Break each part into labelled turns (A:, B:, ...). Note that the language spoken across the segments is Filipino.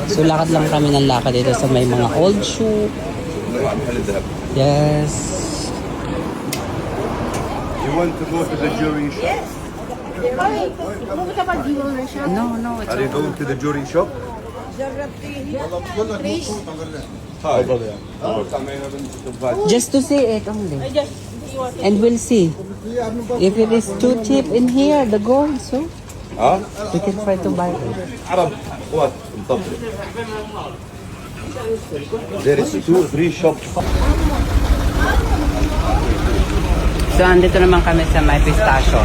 A: So lakad lang kami ng lakad dito sa may mga old shoe. Yes.
B: You want to go to the jewelry shop?
A: No, it's
B: Are you going to the jewelry shop?
A: just to see it only. And we'll see. If it is too cheap in here, the gold, so
B: Huh?
A: we can try to buy it.
B: Arab, what? There is 2-3 shops.
A: So, andito naman kami sa may pistachio.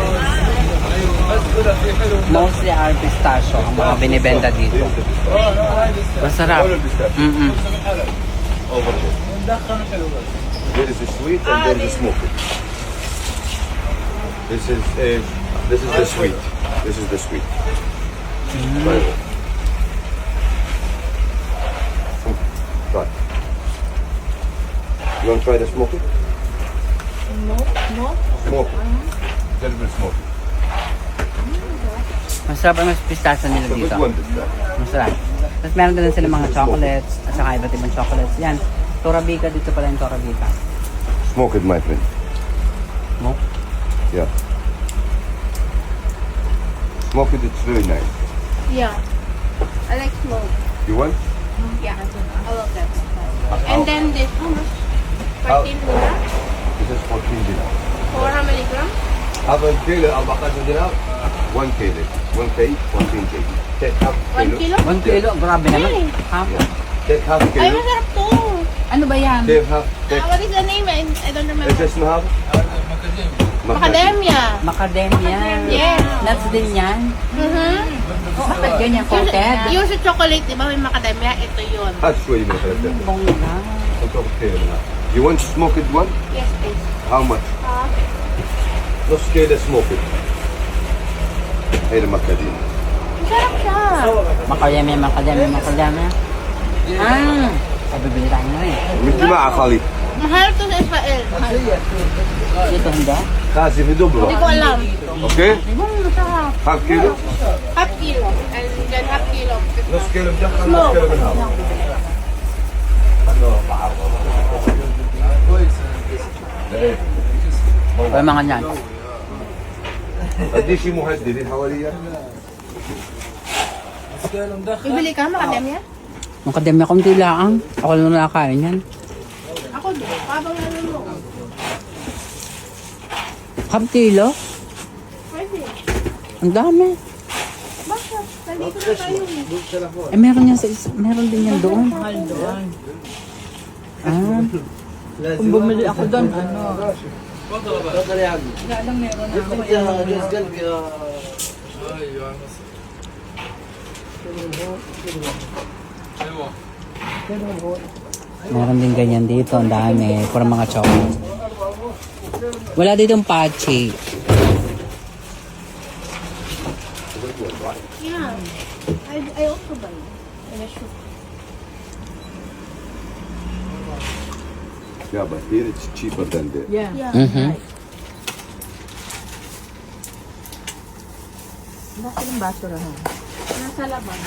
A: Mostly are pistachio ang mga binibenta dito. Masarap. Mm-mm.
B: Over there. There is a sweet and there is a smoky. This is the sweet. This is the sweet. Right. Right. You want to try the smoky?
C: No.
B: Smoky. Little bit smoky.
A: Masarap ang pistachio nila
B: So which
A: dito.
B: one is that?
A: Masarap. Tapos meron din sila mga chocolates at saka iba't ibang chocolates. Yan. Torabika dito pala yung Torabika.
B: Smoke it, my friend.
A: Mo?
B: Yeah. Smoke it, it's very nice.
C: Yeah. I like smoke.
B: You want?
C: Yeah. I love that.
B: How-
C: And then this, how much? 14 lira?
B: This is 14 dinar.
C: For how many grams?
B: Have a kilo, 14 dinar. 1 kilo. 1 kg, 14 kg. Take half
C: 1
B: kilo.
C: kilo?
A: 1 kilo. Grabe naman.
C: Really?
A: Half.
B: Take half
C: Ay,
B: kilo.
C: masarap to.
A: Ano ba yan?
B: Take half. Take.
C: What is the name? I don't remember.
B: Is this mahal?
C: Macadamia.
A: Macadamia.
C: Yes.
A: Nuts din yan. Bakit ganyan coated?
C: Yung sa chocolate, di ba may macadamia? Ito yun.
B: شوي من ثلاثة.
A: Bongga.
B: You want smoked one?
C: Yes, please.
B: How much? نص كيلو smoked. هي المكادين.
C: Masarap siya.
A: Macadamia. Ah! Bibili tayo na rin.
B: من جماعة خالي.
C: Mahal to sa Israel.
A: Dito hindi.
B: خازي في
C: Hindi
B: دبرة.
C: ko alam.
B: اوكي؟
C: Masarap.
B: half كيلو.
C: Half kilo. And then half kilo.
B: نص كيلو مجخن نص كيلو من هذا.
A: May mga yan.
B: قديش مهدد حواليا؟
C: Bibili ka macadamia?
A: Macadamia kung lang. Ako lang nakakain yan.
C: Ako din. Habang ano mo.
A: Half kilo?
C: Pwede.
A: Ang dami.
C: Bakit? Nandito na tayo.
A: Eh, meron yan sa meron din yan doon. Ah. Kung bumili ako doon, ano? Meron din ganyan dito, ang dami. Para mga chocolate. Wala ditong pachi.
C: Yeah. I also buy in a shop.
B: Yeah, but here it's cheaper than there.
C: Yeah.
A: Mhm.
C: Nasa labas.